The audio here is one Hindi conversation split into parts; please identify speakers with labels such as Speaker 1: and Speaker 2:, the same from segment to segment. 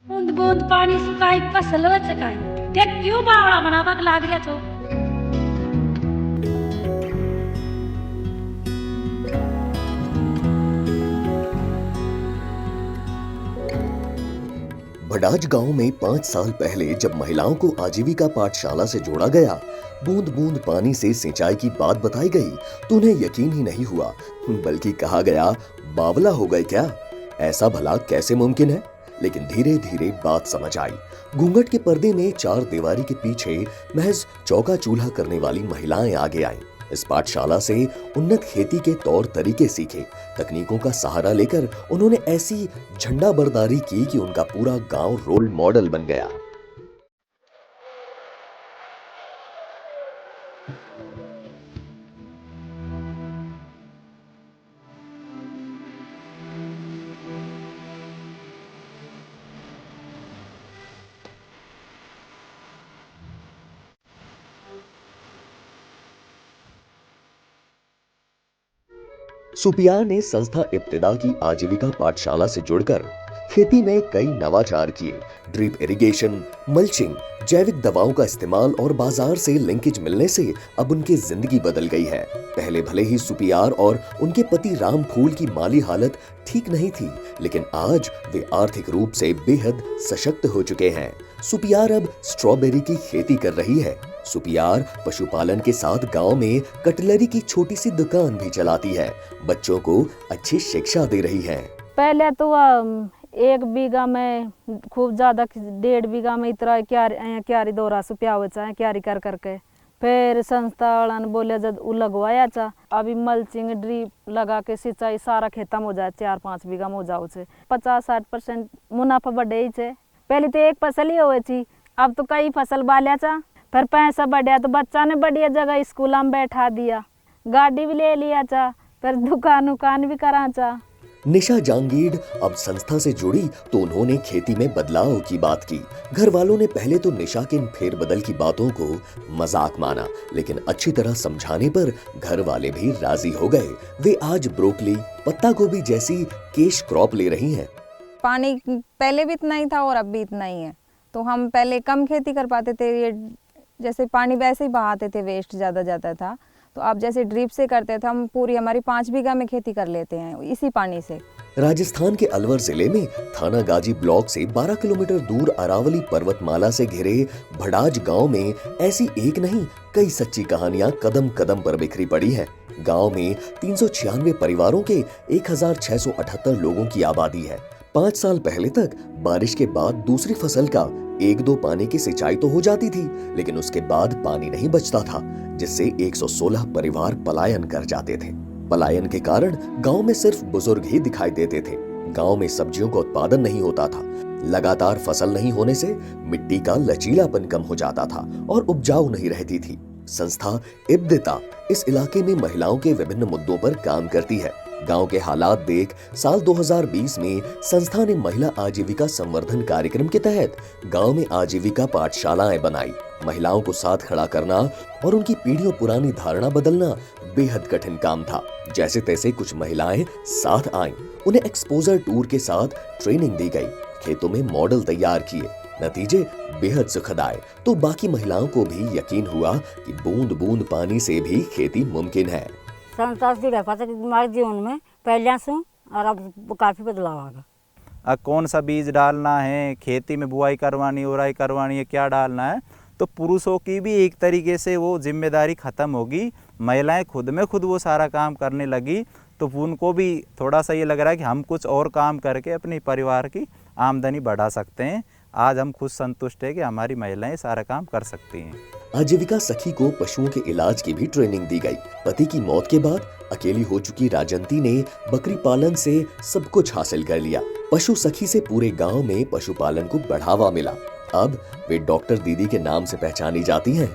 Speaker 1: बूंद बूंद पानी सुकाई फसल वचकाई देख क्यों बावड़ा बनावक लाग गया तो
Speaker 2: भड़ाज गांव में 5 साल पहले जब महिलाओं को आजीविका पाठशाला से जोड़ा गया, बूंद बूंद पानी से सिंचाई की बात बताई गई तो उन्हें यकीन ही नहीं हुआ, बल्कि कहा गया बावला हो गए क्या, ऐसा भला कैसे मुमकिन है। लेकिन धीरे धीरे बात समझ आई। घूंघट के पर्दे में चार दीवारी के पीछे महज चौका चूल्हा करने वाली महिलाएं आगे आईं। इस पाठशाला से उन्नत खेती के तौर तरीके सीखे, तकनीकों का सहारा लेकर उन्होंने ऐसी झंडा बरदारी की कि उनका पूरा गांव रोल मॉडल बन गया। सुपियार ने संस्था इब्तिदा की आजीविका पाठशाला से जुड़कर खेती में कई नवाचार किए। ड्रिप इरिगेशन, मल्चिंग, जैविक दवाओं का इस्तेमाल और बाजार से लिंकेज मिलने से अब उनकी जिंदगी बदल गई है। पहले भले ही सुपियार और उनके पति राम फूल की माली हालत ठीक नहीं थी, लेकिन आज वे आर्थिक रूप से बेहद सशक्त हो चुके हैं। सुपियार अब स्ट्रॉबेरी की खेती कर रही है। सुपियार पशुपालन के साथ गांव में कटलरी की छोटी सी दुकान भी चलाती है। बच्चों को अच्छी शिक्षा दे रही है।
Speaker 3: पहले तो 1 बीघा में खूब ज्यादा 1.5 बीघा में इतना क्यारी दौरा सुपिया है क्यारी कर करके फिर संस्था वाला ने बोले जब लगवाया था अभी मल्चिंग ड्रिप लगा के सिंचाई सारा खेतम हो जाए 4-5 बीघा में हो जाओ से 50-60% मुनाफा बढ़े ही छे। पहले तो एक फसल ही हुई थी, अब तो कई फसल बालिया था, फिर पैसा बढ़िया तो बच्चा ने बढ़िया जगह स्कूल में बैठा दिया, गाड़ी भी ले लिया था, फिर दुकान भी करा था।
Speaker 2: निशा जांगीड़ अब संस्था से जुड़ी तो उन्होंने खेती में बदलाव की बात की। घर वालों ने पहले तो निशा के इन फेरबदल की बातों को मजाक माना, लेकिन अच्छी तरह समझाने पर घर वाले भी राजी हो गए। वे आज ब्रोकली, पत्ता गोभी जैसी कैश क्रॉप ले रही हैं।
Speaker 4: पानी पहले भी इतना ही था और अब भी इतना ही है, तो हम पहले कम खेती कर पाते थे, ये जैसे पानी वैसे ही बहाते थे, वेस्ट ज़्यादा जाता था। तो अब जैसे ड्रिप से करते थे हम, पूरी हमारी 5 बीघा में खेती कर लेते हैं इसी पानी से।
Speaker 2: राजस्थान के अलवर जिले में थाना गाजी ब्लॉक से 12 किलोमीटर दूर अरावली पर्वतमाला से घिरे भड़ाज गांव में ऐसी एक नहीं कई सच्ची कहानियां कदम कदम पर बिखरी पड़ी है। गांव में 396 परिवारों के 1678 लोगों की आबादी है। 5 साल पहले तक बारिश के बाद दूसरी फसल का 1-2 पानी की सिंचाई तो हो जाती थी, लेकिन उसके बाद पानी नहीं बचता था, जिससे 116 परिवार पलायन कर जाते थे। पलायन के कारण गांव में सिर्फ बुजुर्ग ही दिखाई देते थे। गांव में सब्जियों का उत्पादन नहीं होता था। लगातार फसल नहीं होने से मिट्टी का लचीलापन कम हो जाता था और उपजाऊ नहीं रहती थी। संस्था इब्तिदा इस इलाके में महिलाओं के विभिन्न मुद्दों पर काम करती है। गांव के हालात देख साल 2020 में संस्था ने महिला आजीविका संवर्धन कार्यक्रम के तहत गांव में आजीविका पाठशालाएं बनाई। महिलाओं को साथ खड़ा करना और उनकी पीढ़ियों पुरानी धारणा बदलना बेहद कठिन काम था। जैसे तैसे कुछ महिलाएं साथ आईं, उन्हें एक्सपोजर टूर के साथ ट्रेनिंग दी गई, खेतों में मॉडल तैयार किए, नतीजे बेहद सुखद आए। तो बाकी महिलाओं को भी यकीन हुआ कि बूंद बूंद पानी से भी खेती मुमकिन है।
Speaker 5: संस्था से हमारे जीवन में पहले से और अब काफ़ी बदलाव आ गया।
Speaker 6: कौन सा बीज डालना है, खेती में बुआई करवानी, उराई करवानी है, क्या डालना है, तो पुरुषों की भी एक तरीके से वो जिम्मेदारी ख़त्म होगी। महिलाएं खुद में खुद वो सारा काम करने लगी, तो उनको भी थोड़ा सा ये लग रहा है कि हम कुछ और काम करके अपने परिवार की आमदनी बढ़ा सकते हैं। आज हम खुद संतुष्ट है कि हमारी महिलाएं सारा काम कर सकती हैं।
Speaker 2: आजीविका सखी को पशुओं के इलाज की भी ट्रेनिंग दी गई। पति की मौत के बाद अकेली हो चुकी राजंती ने बकरी पालन से सब कुछ हासिल कर लिया। पशु सखी से पूरे गांव में पशुपालन को बढ़ावा मिला। अब वे डॉक्टर दीदी के नाम से पहचानी जाती हैं।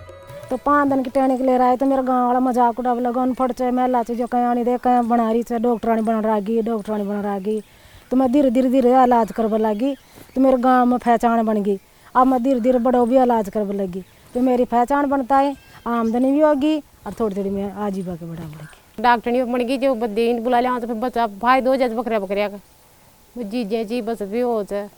Speaker 3: तो 5 दिन की ट्रेनिंग ले रहा है तो मेरा गाँव वाला मजाक उड़ा लगन फट चाहे मैं लाची जो कहीं दे कहीं बना रही है, डॉक्टरानी बन रही तो मैं धीरे धीरे इलाज करवा लगी, तो मेरे गाँव में पहचान बन गई। अब मैं धीरे धीरे बड़ों भी इलाज करवा लगी, तो मेरी पहचान बनता है, आमदनी भी होगी और थोड़ी थोड़ी मैं आजीविका के बढ़ा बढ़ेगी।
Speaker 7: डॉक्टरनी बन गई जो दिन बुला लिया तो फिर बच्चा भाई 2 बकरिया का जी बस भी हो जाए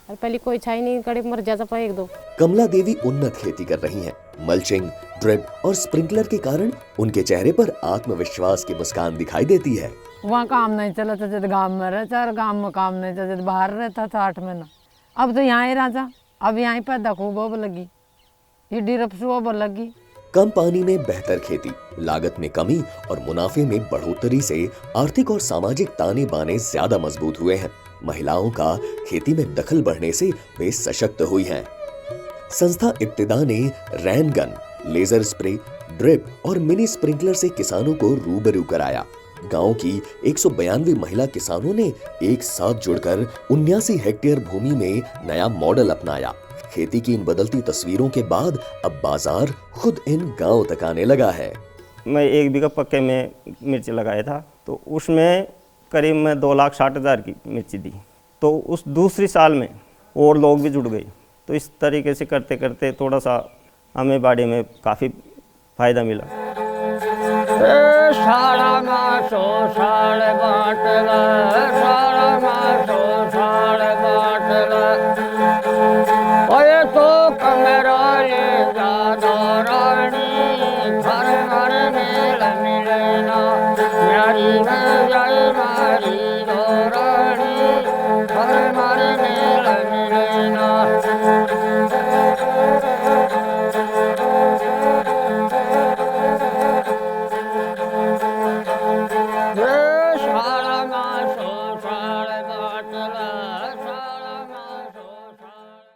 Speaker 7: और पहले कोई छाई नहीं कड़े मर जाता पा एक दो।
Speaker 2: कमला देवी उन्नत खेती कर रही हैं। मल्चिंग, ड्रिप और स्प्रिंकलर के कारण उनके चेहरे पर आत्मविश्वास की मुस्कान दिखाई देती है।
Speaker 8: वहाँ काम नहीं चला था जब गाँव में रहता, और गाँव में काम नहीं था जब बाहर रहता था 8 महीना। अब तो यहाँ ही राजा, अब यहाँ पर देखो बोब लगी, ये ड्रिप से बोब लगी।
Speaker 2: कम पानी में बेहतर खेती, लागत में कमी और मुनाफे में बढ़ोतरी से आर्थिक और सामाजिक ताने बाने ज्यादा मजबूत हुए हैं। महिलाओं का खेती में दखल बढ़ने से वे सशक्त हुई हैं। संस्था इब्तिदा ने रैन गन, लेजर स्प्रे, ड्रिप और मिनी स्प्रिंकलर से किसानों को रूबरू कराया। गांव की 192 महिला किसानों ने एक साथ जुड़कर 79 हेक्टेयर भूमि में नया मॉडल अपनाया। खेती की इन बदलती तस्वीरों के बाद अब बाजार खुद इन गांव तक आने लगा है।
Speaker 9: मैं 1 बीघा पक्के में मिर्च लगाया था, तो उसमें करीब मैं 2,60,000 की मिर्ची दी। तो उस दूसरी साल में और लोग भी जुड़ गए, तो इस तरीके से करते करते थोड़ा सा हमें बाड़ी में काफ़ी फायदा मिला।
Speaker 10: सारा गासो साड़ बाटला, सारा गासो साड़ बाटला।